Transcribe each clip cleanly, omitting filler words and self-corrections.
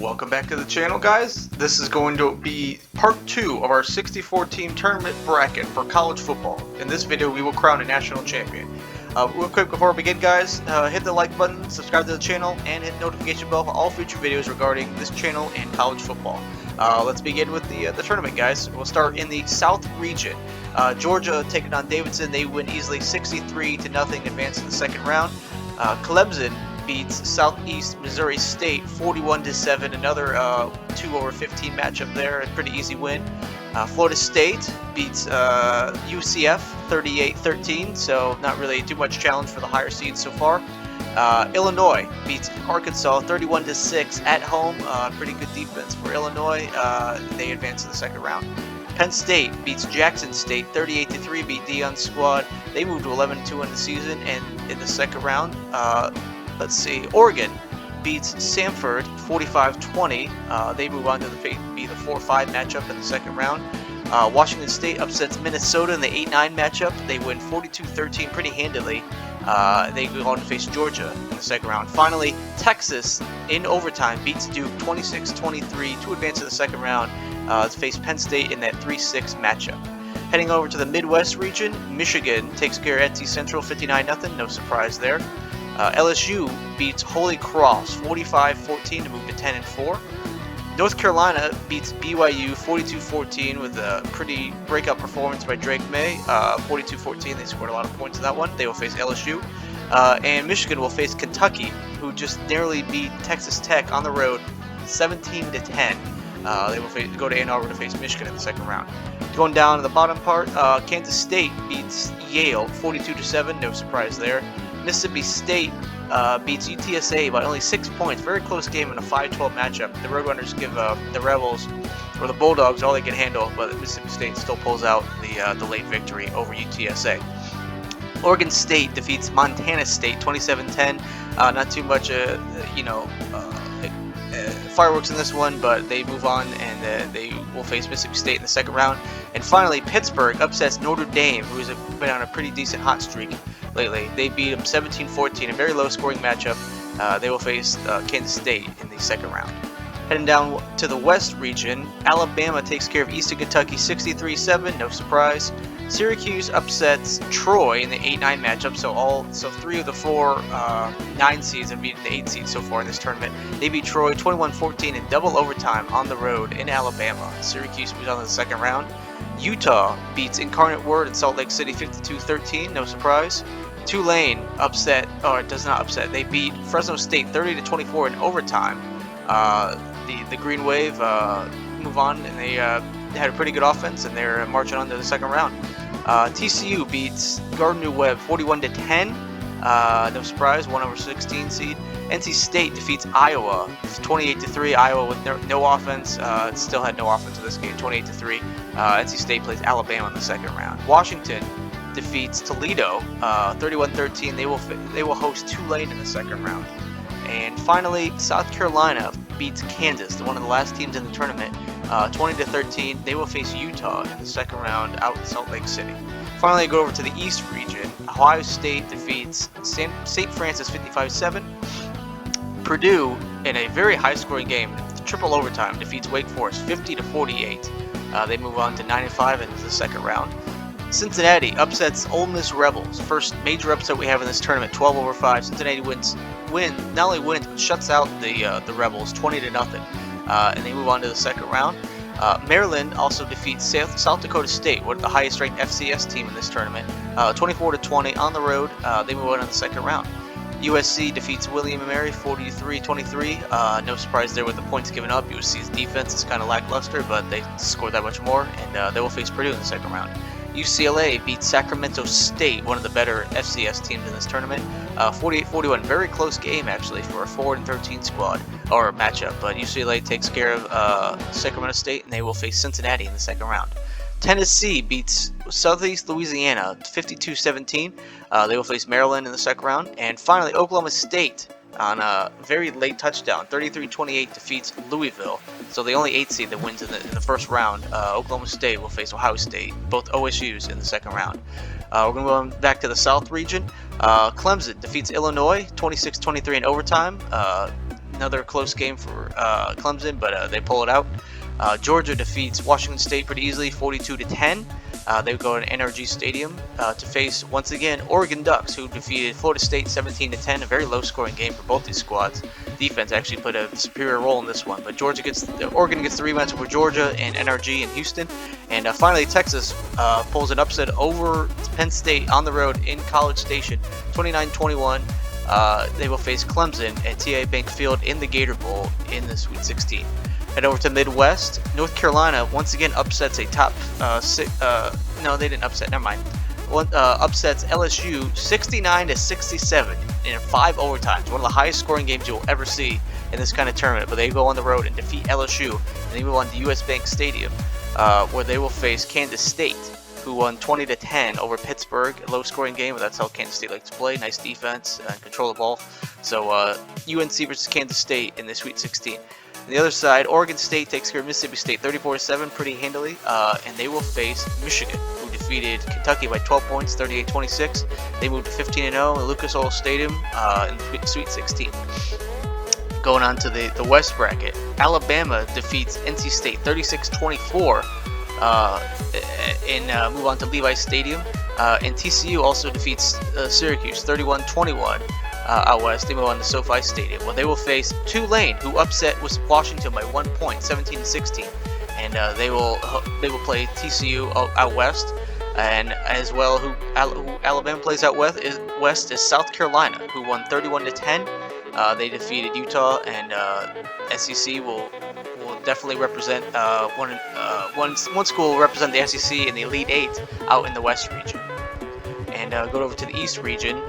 Welcome back to the channel, guys. This is going to be part 2 of our 64-team tournament bracket for college football. In this video, we will crown a national champion. Real quick before we begin, guys, hit the like button, subscribe to the channel, and hit the notification bell for all future videos regarding this channel and college football. Let's begin with the tournament, guys. We'll start in the South region. Georgia taking on Davidson. They win easily 63-0, advance to the second round. Clemson beats Southeast Missouri State 41-7, another 2/15 matchup there, a pretty easy win. Florida State beats UCF 38-13, so not really too much challenge for the higher seeds so far. Illinois beats Arkansas 31-6 at home, pretty good defense for Illinois. They advance to the second round. Penn State beats Jackson State 38-3, beat Deion's squad. They moved to 11-2 in the season, and in the second round, let's see, Oregon beats Samford 45-20. They move on to be the 4-5 matchup in the second round. Washington State upsets Minnesota in the 8-9 matchup. They win 42-13 pretty handily. They go on to face Georgia in the second round. Finally, Texas in overtime beats Duke 26-23 to advance to the second round to face Penn State in that 3-6 matchup. Heading over to the Midwest region, Michigan takes care of NC Central 59-0, no surprise there. LSU beats Holy Cross 45-14 to move to 10-4. North Carolina beats BYU 42-14 with a pretty breakout performance by Drake May. 42-14, they scored a lot of points in that one. They will face LSU. And Michigan will face Kentucky, who just narrowly beat Texas Tech on the road 17-10. They will go to Ann Arbor to face Michigan in the second round. Going down to the bottom part, Kansas State beats Yale 42-7, no surprise there. Mississippi State beats UTSA by only 6 points. Very close game in a 5-12 matchup. The Roadrunners give the Rebels, or the Bulldogs, all they can handle, but Mississippi State still pulls out the late victory over UTSA. Oregon State defeats Montana State 27-10. Not too much, fireworks in this one, but they move on and they will face Mississippi State in the second round. And finally, Pittsburgh upsets Notre Dame, who's been on a pretty decent hot streak lately. They beat them 17-14, a very low-scoring matchup. They will face Kansas State in the second round. Heading down to the West region, Alabama takes care of Eastern Kentucky 63-7, no surprise. Syracuse upsets Troy in the 8-9 matchup, so 3 of the 4 9 seeds have beaten the 8 seeds so far in this tournament. They beat Troy 21-14 in double overtime on the road in Alabama. Syracuse moves on to the second round. Utah beats Incarnate Word in Salt Lake City 52-13, no surprise. Tulane does not upset. They beat Fresno State 30-24 in overtime. The Green Wave move on, and they had a pretty good offense, and they're marching on to the second round. TCU beats Gardner Webb 41-10. No surprise, 1/16 seed. NC State defeats Iowa 28-3. Iowa with no offense. Still had no offense in this game, 28-3. NC State plays Alabama in the second round. Washington defeats Toledo 31-13. They will host Tulane in the second round. And finally, South Carolina beats Kansas, one of the last teams in the tournament, 20-13. They will face Utah in the second round out in Salt Lake City. Finally, go over to the East region. Ohio State defeats St. Francis 55-7. Purdue, in a very high-scoring game, triple overtime, defeats Wake Forest 50-48. They move on to 9-5 into the second round. Cincinnati upsets Ole Miss Rebels. First major upset we have in this tournament, 12/5. Cincinnati not only wins, but shuts out the Rebels 20-0. And they move on to the second round. Maryland also defeats South Dakota State, one of the highest-ranked FCS team in this tournament, 24-20 on the road. They move on to the second round. USC defeats William & Mary 43-23. No surprise there with the points given up. USC's defense is kind of lackluster, but they scored that much more, and they will face Purdue in the second round. UCLA beats Sacramento State, one of the better FCS teams in this tournament, 48-41. Very close game, actually, for a 4-13 squad or matchup. But UCLA takes care of Sacramento State, and they will face Cincinnati in the second round. Tennessee beats Southeast Louisiana 52-17. They will face Maryland in the second round. And finally, Oklahoma State on a very late touchdown, 33-28, defeats Louisville. So the only 8 seed that wins in the first round. Oklahoma State will face Ohio State, both OSUs in the second round. We're going to go back to the South region. Clemson defeats Illinois 26-23 in overtime. another close game for Clemson, but they pull it out. Georgia defeats Washington State pretty easily, 42-10. They would go to NRG Stadium to face, once again, Oregon Ducks, who defeated Florida State 17-10. A very low-scoring game for both these squads. Defense actually played a superior role in this one, but Oregon gets the rematch over Georgia and NRG in Houston. And finally, Texas pulls an upset over Penn State on the road in College Station, 29-21. They will face Clemson at TA Bank Field in the Gator Bowl in the Sweet 16. Head over to Midwest. North Carolina once again upsets a top six. No, they didn't upset. Never mind. Upsets LSU 69-67 in 5 overtimes. One of the highest scoring games you will ever see in this kind of tournament. But they go on the road and defeat LSU, and they move on to US Bank Stadium, where they will face Kansas State, who won 20-10 over Pittsburgh. A low-scoring game, but that's how Kansas State likes to play. Nice defense and control the ball. So UNC versus Kansas State in the Sweet 16. On the other side, Oregon State takes care of Mississippi State 34-7 pretty handily, and they will face Michigan, who defeated Kentucky by 12 points, 38-26. They moved to 15-0 at Lucas Oil Stadium in the Sweet 16. Going on to the West bracket, Alabama defeats NC State 36-24 and move on to Levi Stadium. And TCU also defeats Syracuse 31-21. Out west, they move on to SoFi Stadium, where they will face Tulane, who upset Washington by 1 point, 17-16, and they will play TCU out west, and as well, who Alabama plays out west is South Carolina, who won 31-10. They defeated Utah, and SEC will definitely represent one school will represent the SEC in the Elite Eight out in the West region. And go over to the East region.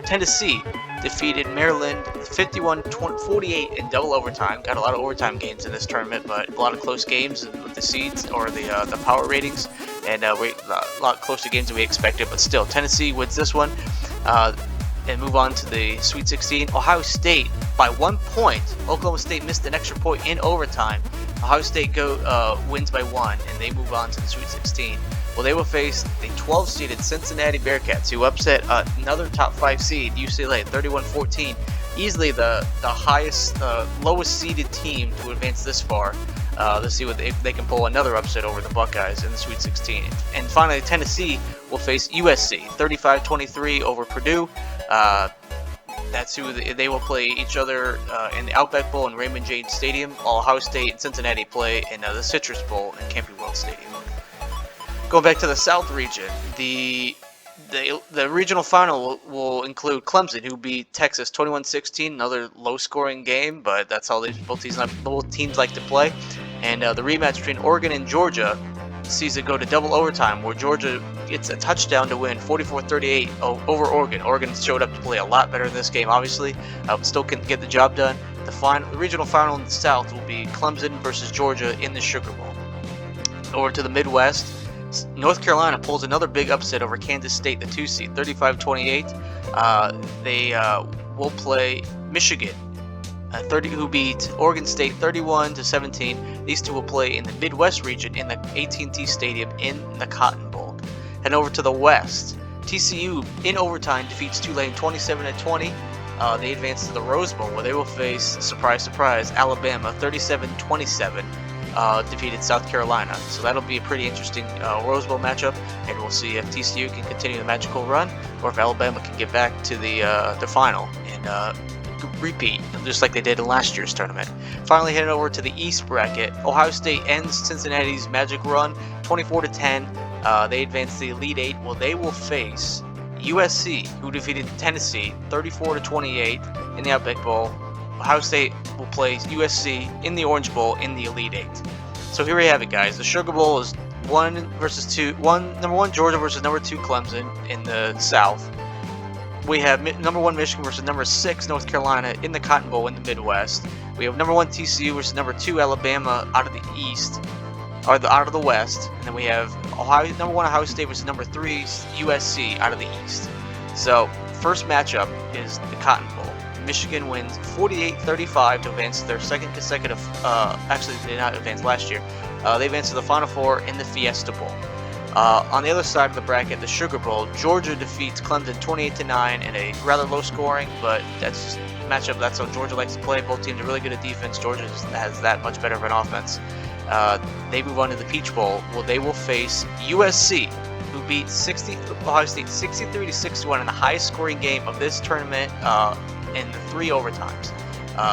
Tennessee defeated Maryland 51-48 in double overtime. Got a lot of overtime games in this tournament, but a lot of close games with the seeds or the power ratings, and a lot closer games than we expected. But still, Tennessee wins this one and move on to the Sweet 16. Ohio State by 1 point. Oklahoma State missed an extra point in overtime. Ohio State wins by 1, and they move on to the Sweet 16. Well, they will face the 12-seeded Cincinnati Bearcats, who upset another top 5 seed, UCLA, 31-14. Easily the highest, lowest seeded team to advance this far. Let's see if they can pull another upset over the Buckeyes in the Sweet 16. And finally, Tennessee will face USC, 35-23 over Purdue. That's who they will play each other in the Outback Bowl in Raymond James Stadium. While Ohio State and Cincinnati play in the Citrus Bowl in Camping World Stadium. Going back to the South region, the regional final will include Clemson, who beat Texas 21-16, another low-scoring game, but that's how both teams like to play. And the rematch between Oregon and Georgia sees it go to double overtime, where Georgia gets a touchdown to win 44-38 over Oregon. Oregon showed up to play a lot better in this game, obviously, but still couldn't get the job done. The regional final in the South will be Clemson versus Georgia in the Sugar Bowl. Over to the Midwest, North Carolina pulls another big upset over Kansas State, the 2 seed, 35-28. They will play Michigan, who beat Oregon State 31-17. These two will play in the Midwest region in the AT&T Stadium in the Cotton Bowl. Head over to the West. TCU in overtime defeats Tulane 27-20. They advance to the Rose Bowl, where they will face, surprise, surprise, Alabama 37-27. Defeated South Carolina. So that'll be a pretty interesting Rose Bowl matchup, and we'll see if TCU can continue the magical run, or if Alabama can get back to the final and repeat, just like they did in last year's tournament. Finally, heading over to the East bracket, Ohio State ends Cincinnati's magic run 24-10. They advance to the Elite Eight. Well, they will face USC, who defeated Tennessee 34-28 in the Outback Bowl. Ohio State will play USC in the Orange Bowl in the Elite Eight. So here we have it, guys. The Sugar Bowl is number 1 Georgia versus number 2 Clemson in the South. We have number 1 Michigan versus number 6 North Carolina in the Cotton Bowl in the Midwest. We have number 1 TCU versus number 2 Alabama out of the East, or out of the West, and then we have number 1 Ohio State versus number 3 USC out of the East. So first matchup is the Cotton Bowl. Michigan wins 48-35 to advance their second consecutive. Actually, they did not advance last year. They advanced to the Final Four in the Fiesta Bowl. On the other side of the bracket, the Sugar Bowl, Georgia defeats Clemson 28-9 in a rather low scoring, but that's matchup. That's how Georgia likes to play. Both teams are really good at defense. Georgia just has that much better of an offense. They move on to the Peach Bowl. Well, they will face USC, who beat Ohio State 63-61 in the highest scoring game of this tournament in the 3 overtimes.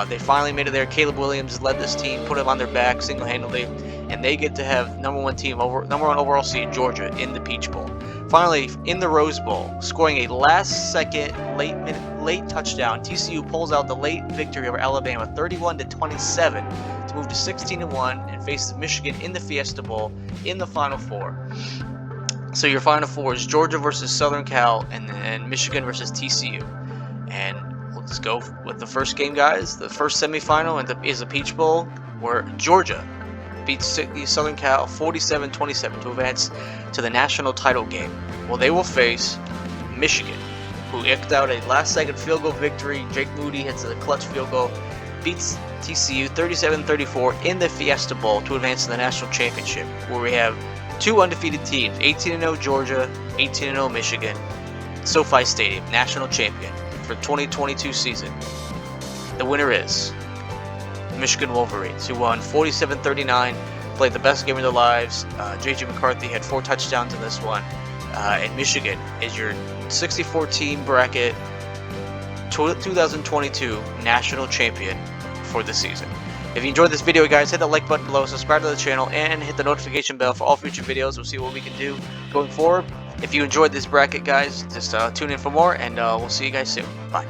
They finally made it there. Caleb Williams led this team, put them on their back single-handedly, and they get to have number one overall seed Georgia in the Peach Bowl. Finally, in the Rose Bowl, scoring a last-second late touchdown, TCU pulls out the late victory over Alabama, 31-27, to move to 16-1 and face Michigan in the Fiesta Bowl in the Final Four. So your Final Four is Georgia versus Southern Cal, and Michigan versus TCU. And let's go with the first game, guys. The first semifinal is the Peach Bowl, where Georgia beats Southern Cal 47-27 to advance to the national title game. Well, they will face Michigan, who eked out a last-second field goal victory. Jake Moody hits a clutch field goal, beats TCU 37-34 in the Fiesta Bowl to advance to the national championship, where we have 2 undefeated teams, 18-0 Georgia, 18-0 Michigan. SoFi Stadium, national champion for 2022 season. The winner is Michigan Wolverines, who won 47-39, played the best game of their lives. J.J. McCarthy had 4 touchdowns in this one. And Michigan is your 64-team bracket 2022 national champion for the season. If you enjoyed this video, guys, hit that like button below, subscribe to the channel, and hit the notification bell for all future videos. We'll see what we can do going forward. If you enjoyed this bracket, guys, just tune in for more, and we'll see you guys soon. Bye.